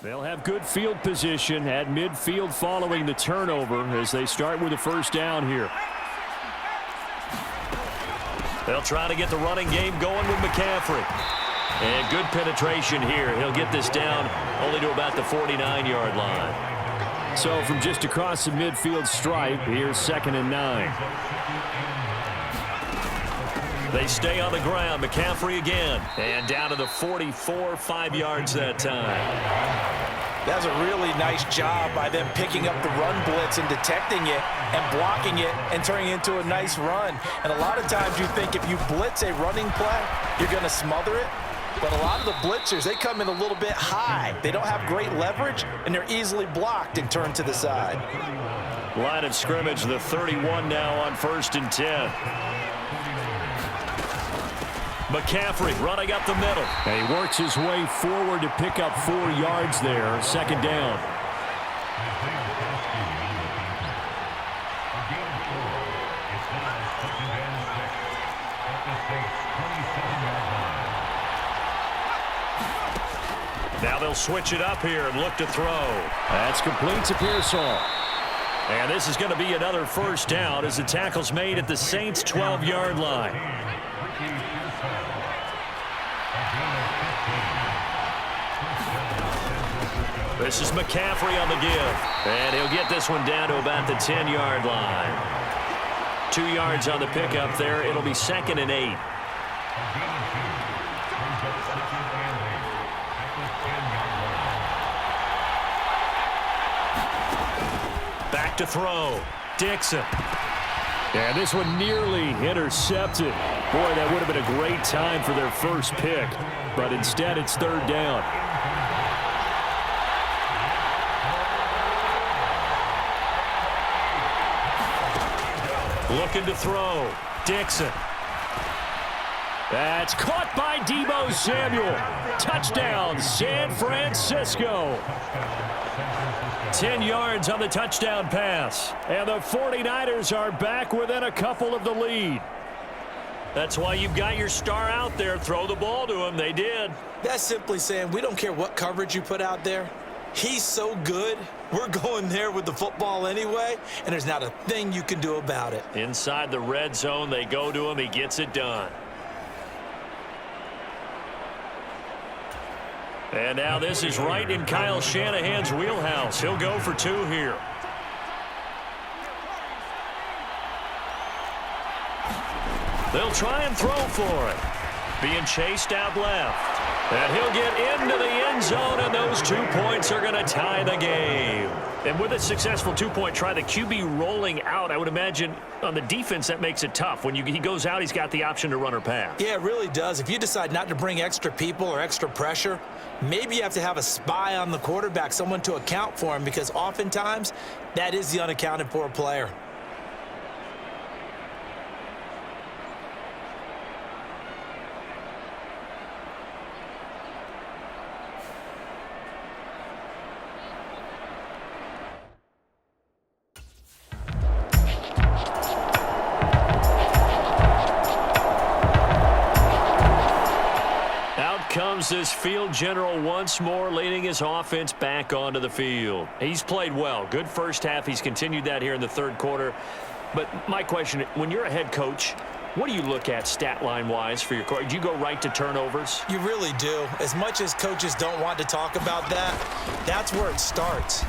They'll have good field position at midfield following the turnover as they start with a first down here. They'll try to get the running game going with McCaffrey. And good penetration here. He'll get this down only to about the 49-yard line. So from just across the midfield stripe, here's 2nd and 9. They stay on the ground. McCaffrey again. And down to the 44, 5 yards that time. That's a really nice job by them picking up the run blitz and detecting it and blocking it and turning it into a nice run. And a lot of times you think if you blitz a running play, you're going to smother it. But a lot of the blitzers, they come in a little bit high. They don't have great leverage, and they're easily blocked and turned to the side. Line of scrimmage, the 31 now on 1st and 10. McCaffrey running up the middle. And he works his way forward to pick up 4 yards there. 2nd down. Now they'll switch it up here and look to throw. That's complete to Pearsall. And this is going to be another first down as the tackle's made at the Saints' 12-yard line. This is McCaffrey on the give. And he'll get this one down to about the 10-yard line. 2 yards on the pickup there. It'll be 2nd and 8. Back to throw. Dixon. And this one nearly intercepted. Boy, that would have been a great time for their first pick. But instead, it's 3rd down. Looking to throw. Dixon. That's caught by Deebo Samuel. Touchdown, San Francisco. 10 yards on the touchdown pass. And the 49ers are back within a couple of the lead. That's why you've got your star out there. Throw the ball to him. They did. That's simply saying we don't care what coverage you put out there. He's so good. We're going there with the football anyway, and there's not a thing you can do about it. Inside the red zone, they go to him. He gets it done. And now this is right in Kyle Shanahan's wheelhouse. He'll go for 2 here. They'll try and throw for it. Being chased out left. And he'll get into the end zone, and those 2 points are going to tie the game. And with a successful 2-point try, the QB rolling out, I would imagine on the defense that makes it tough. When he goes out, he's got the option to run or pass. Yeah, it really does. If you decide not to bring extra people or extra pressure, maybe you have to have a spy on the quarterback, someone to account for him, because oftentimes that is the unaccounted for player. Comes this field general once more, leading his offense back onto the field. He's played well. Good first half. He's continued that here in the 3rd quarter. But my question, when you're a head coach, what do you look at stat line-wise for your coach? Do you go right to turnovers? You really do. As much as coaches don't want to talk about that, that's where it starts.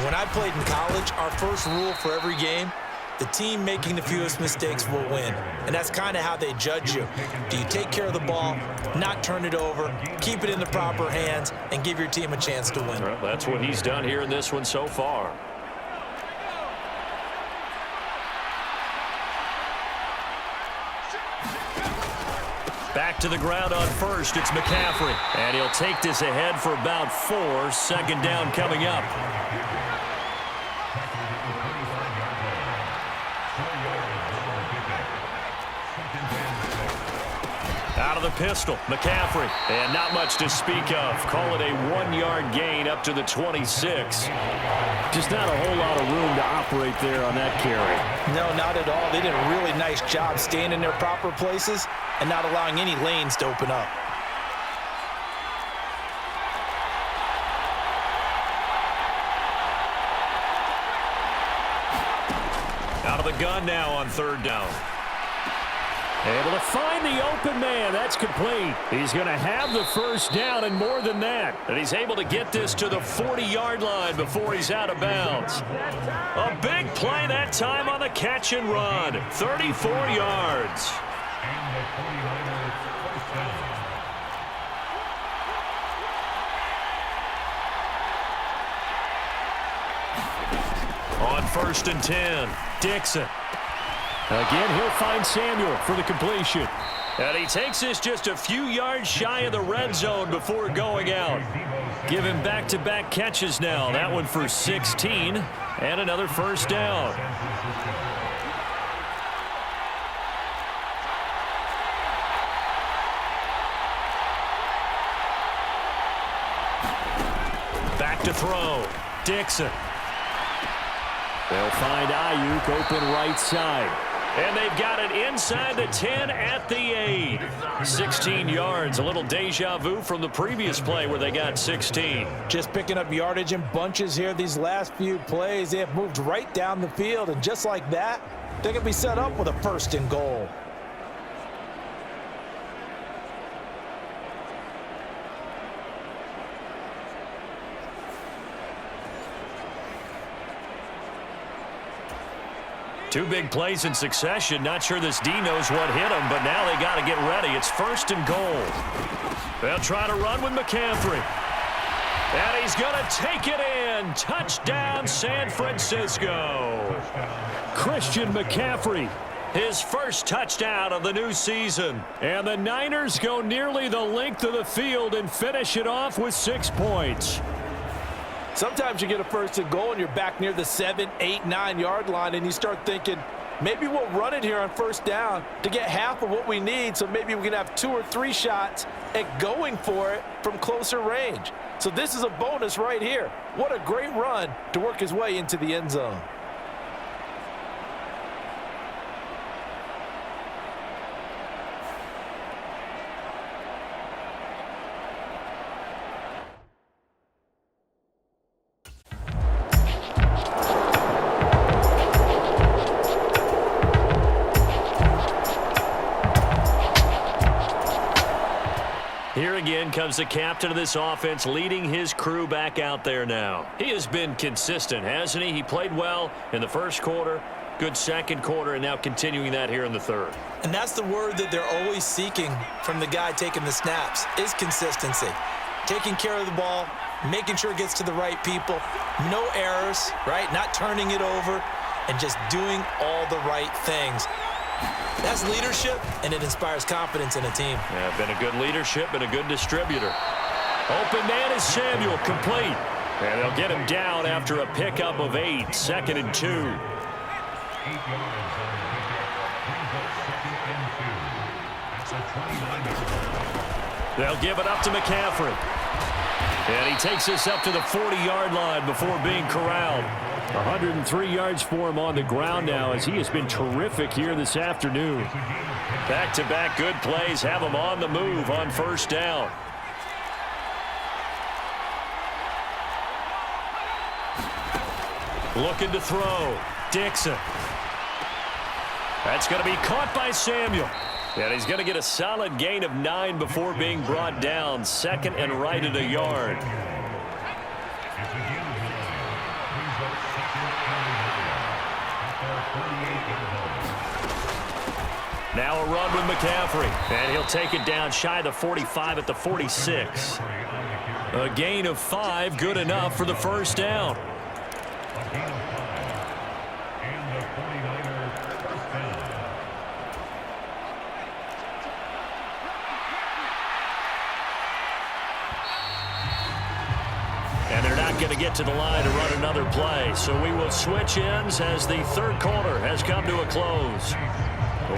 When I played in college, our first rule for every game, the team making the fewest mistakes will win. And that's kind of how they judge you. Do you take care of the ball, not turn it over, keep it in the proper hands, and give your team a chance to win? Well, that's what he's done here in this one so far. Back to the ground on 1st. It's McCaffrey. And he'll take this ahead for about 4. 2nd down coming up. Out of the pistol, McCaffrey. And not much to speak of. Call it a 1-yard gain up to the 26. Just not a whole lot of room to operate there on that carry. No, not at all. They did a really nice job staying in their proper places and not allowing any lanes to open up. the gun now on third down. Able to find the open man. That's complete. He's going to have the first down and more than that. And he's able to get this to the 40-yard line before he's out of bounds. A big play that time on the catch and run. 34 yards. On 1st and 10, Dixon. Again, he'll find Samuel for the completion. And he takes this just a few yards shy of the red zone before going out. Give him back-to-back catches now. That one for 16 and another first down. Back to throw. Dixon. They'll find Ayuk open right side. And they've got it inside the 10 at the 8. 16 yards, a little deja vu from the previous play where they got 16. Just picking up yardage in bunches here these last few plays. They have moved right down the field, and just like that, they're going to be set up with a 1st and goal. Two big plays in succession. Not sure this D knows what hit him, but now they got to get ready. It's 1st and goal. They'll try to run with McCaffrey. And he's going to take it in. Touchdown, San Francisco. Christian McCaffrey. His first touchdown of the new season. And the Niners go nearly the length of the field and finish it off with 6 points. Sometimes you get a 1st and goal and you're back near the 7, 8, 9-yard line, and you start thinking, maybe we'll run it here on 1st down to get half of what we need, so maybe we can have 2 or 3 shots at going for it from closer range. So this is a bonus right here. What a great run to work his way into the end zone. Here again comes the captain of this offense, leading his crew back out there now. He has been consistent, hasn't he? He played well in the first quarter, good second quarter, and now continuing that here in the third. And that's the word that they're always seeking from the guy taking the snaps, is consistency. Taking care of the ball, making sure it gets to the right people, no errors, right? Not turning it over, and just doing all the right things. That's leadership, and it inspires confidence in a team. Yeah, been a good leadership and a good distributor. Open man is Samuel, complete. And they'll get him down after a pickup of 8, 2nd and 2. They'll give it up to McCaffrey. And he takes this up to the 40-yard line before being corralled. 103 yards for him on the ground now, as he has been terrific here this afternoon. Back-to-back good plays have him on the move on 1st down. Looking to throw. Dixon. That's going to be caught by Samuel. And he's going to get a solid gain of 9 before being brought down. 2nd and right at a yard. Now a run with McCaffrey. And he'll take it down shy of the 45 at the 46. A gain of 5, good enough for the 1st down. And they're not going to get to the line to run another play. So we will switch ends as the third quarter has come to a close.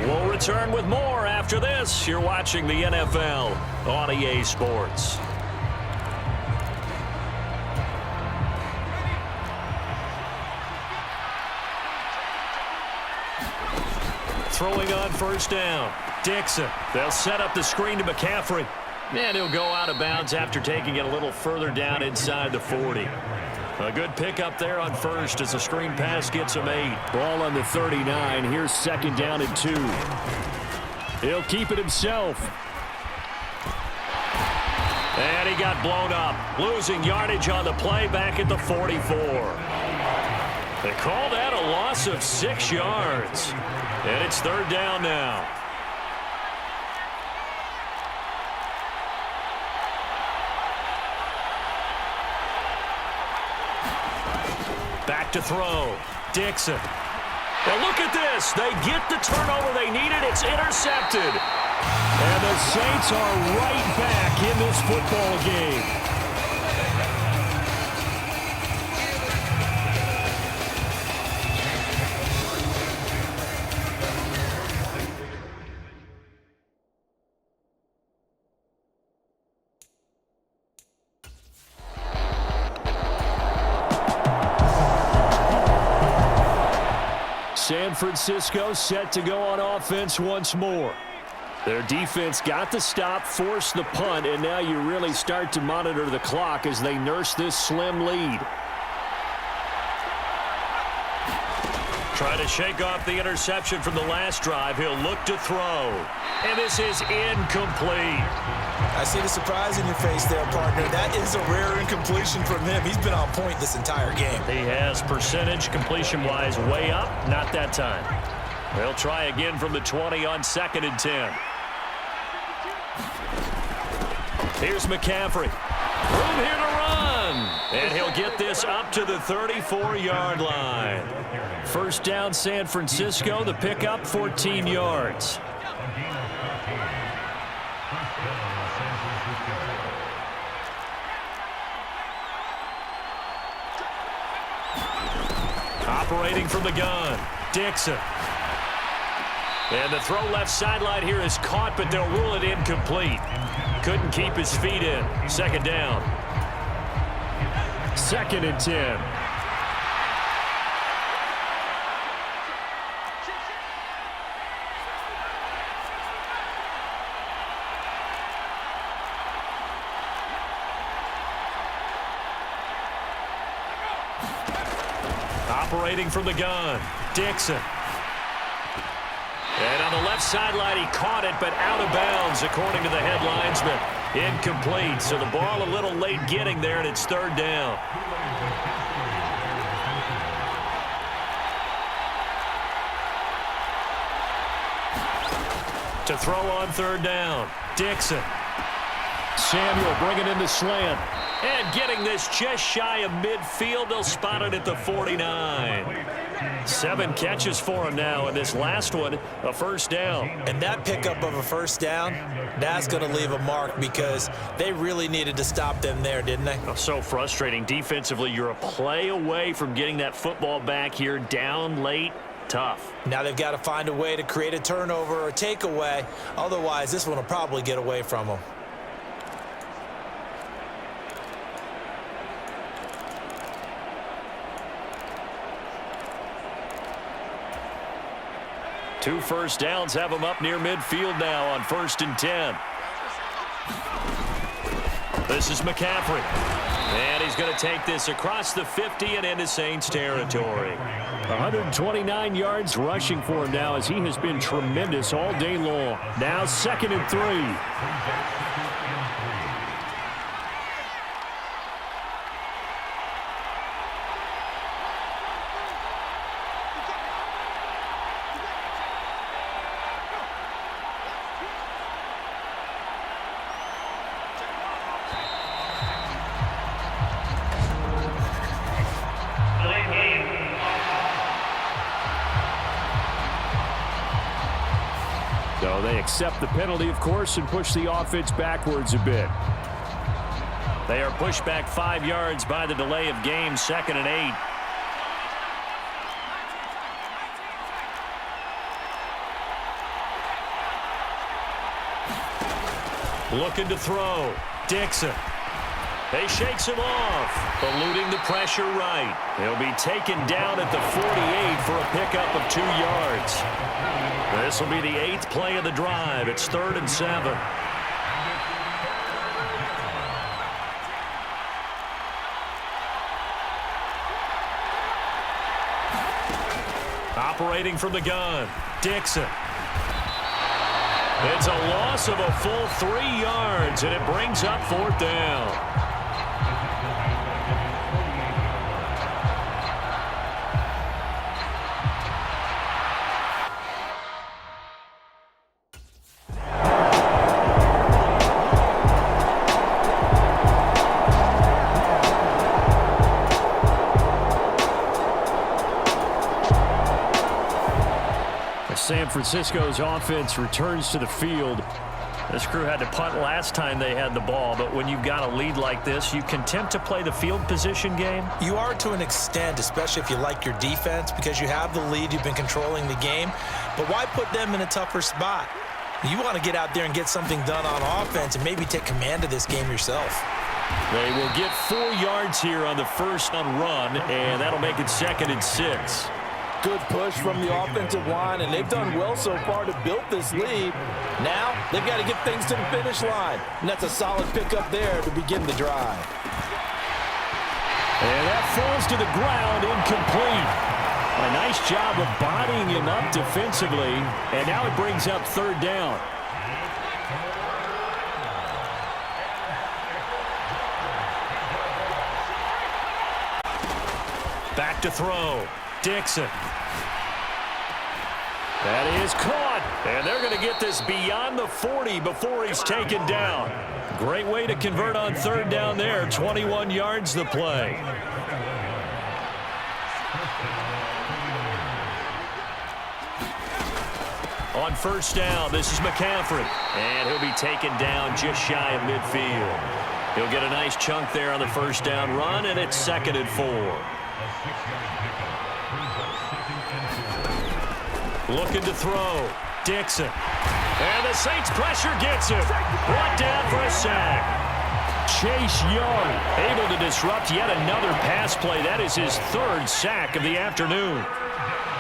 We'll return with more after this. You're watching the NFL on EA Sports. Throwing on 1st down. Dixon. They'll set up the screen to McCaffrey. And he'll go out of bounds after taking it a little further down inside the 40. A good pickup there on first as the screen pass gets him 8. Ball on the 39. Here's second down and 2. He'll keep it himself. And he got blown up, losing yardage on the play back at the 44. They call that a loss of 6 yards. And it's third down now. Back to throw. Dixon. Well, look at this. They get the turnover they needed. It's intercepted. And the Saints are right back in this football game. San Francisco set to go on offense once more. Their defense got the stop, forced the punt, and now you really start to monitor the clock as they nurse this slim lead. Trying to shake off the interception from the last drive. He'll look to throw. And this is incomplete. I see the surprise in your face there, partner. That is a rare incompletion from him. He's been on point this entire game. He has percentage completion-wise way up. Not that time. They'll try again from the 20 on 2nd and 10. Here's McCaffrey. Room here to run. And he'll get this up to the 34-yard line. First down, San Francisco. The pickup, 14 yards. Operating from the gun, Dixon. And the throw left sideline here is caught, but they'll rule it incomplete. Couldn't keep his feet in. Second down. 2nd and 10. Operating from the gun, Dixon. And on the left sideline, he caught it, but out of bounds, according to the head linesman. Incomplete, so the ball a little late getting there, and it's third down. To throw on third down, Dixon. Samuel bringing in the slant. And getting this just shy of midfield. They'll spot it at the 49. 7 catches for him now, and this last one, a first down. And that pickup of a first down, that's going to leave a mark because they really needed to stop them there, didn't they? Oh, so frustrating. Defensively, you're a play away from getting that football back here down late. Tough. Now they've got to find a way to create a turnover or takeaway. Otherwise, this one will probably get away from them. Two first downs have him up near midfield now on 1st and 10. This is McCaffrey. And he's going to take this across the 50 and into Saints territory. 129 yards rushing for him now as he has been tremendous all day long. Now 2nd and 3. So they accept the penalty, of course, and push the offense backwards a bit. They are pushed back 5 yards by the delay of game, 2nd and 8. Looking to throw. Dixon. He shakes him off, eluding the pressure right. He'll be taken down at the 48 for a pickup of 2 yards. This will be the 8th play of the drive. It's 3rd and 7. Operating from the gun, Dixon. It's a loss of a full 3 yards, and it brings up 4th down. San Francisco's offense returns to the field. This crew had to punt last time they had the ball, but when you've got a lead like this, you can attempt to play the field position game. You are to an extent, especially if you like your defense, because you have the lead, you've been controlling the game. But why put them in a tougher spot? You want to get out there and get something done on offense and maybe take command of this game yourself. They will get 4 yards here on the first run, and that'll make it 2nd and 6. Good push from the offensive line, and they've done well so far to build this lead. Now, they've got to get things to the finish line, and that's a solid pickup there to begin the drive. And that falls to the ground, incomplete. A nice job of bodying him up defensively, and now it brings up 3rd down. Back to throw, Dixon. That is caught, and they're going to get this beyond the 40 before he's taken down. Great way to convert on 3rd down there. 21 yards the play. On 1st down, this is McCaffrey, and he'll be taken down just shy of midfield. He'll get a nice chunk there on the 1st down run, and it's 2nd and 4. Looking to throw, Dixon. And the Saints pressure gets him. Brought down for a sack. Chase Young able to disrupt yet another pass play. That is his 3rd sack of the afternoon.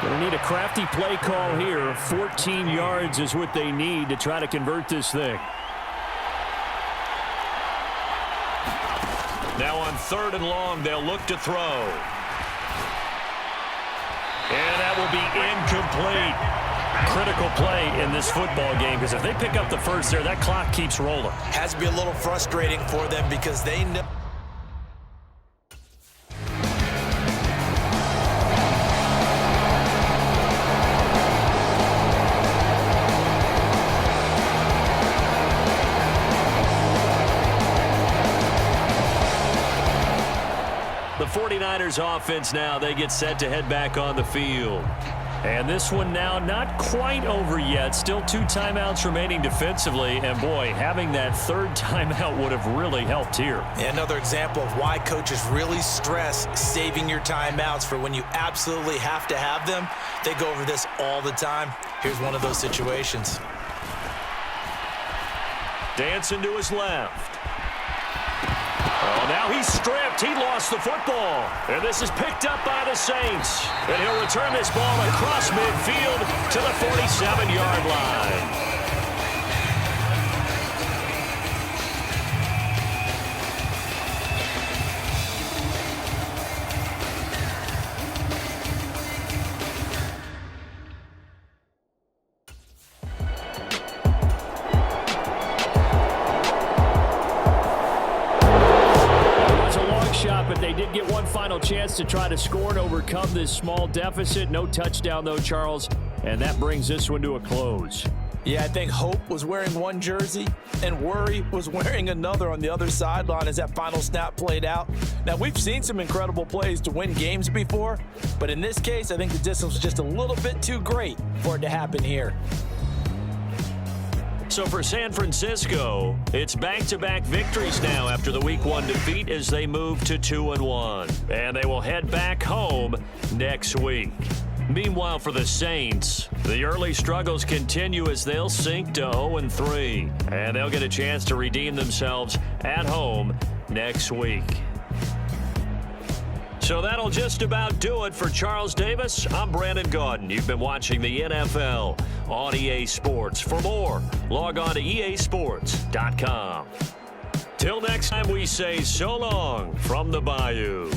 Going to need a crafty play call here. 14 yards is what they need to try to convert this thing. Now on 3rd and long, they'll look to throw. And that will be incomplete. Critical play in this football game, because if they pick up the first there, that clock keeps rolling. Has to be a little frustrating for them because they know. The 49ers offense now, they get set to head back on the field. And this one now not quite over yet. Still 2 timeouts remaining defensively. And, boy, having that 3rd timeout would have really helped here. Another example of why coaches really stress saving your timeouts for when you absolutely have to have them. They go over this all the time. Here's one of those situations. Dancing to his left. Oh, now he's stripped. He lost the football. And this is picked up by the Saints. And he'll return this ball across midfield to the 47-yard line. But they did get one final chance to try to score and overcome this small deficit. No touchdown, though, Charles. And that brings this one to a close. Yeah, I think Hope was wearing one jersey and Worry was wearing another on the other sideline as that final snap played out. Now, we've seen some incredible plays to win games before, but in this case, I think the distance was just a little bit too great for it to happen here. So for San Francisco, it's back-to-back victories now after the Week 1 defeat as they move to 2-1. And they will head back home next week. Meanwhile, for the Saints, the early struggles continue as they'll sink to 0-3. And they'll get a chance to redeem themselves at home next week. So that'll just about do it for Charles Davis. I'm Brandon Gaudin. You've been watching the NFL on EA Sports. For more, log on to easports.com. Till next time, we say so long from the Bayou.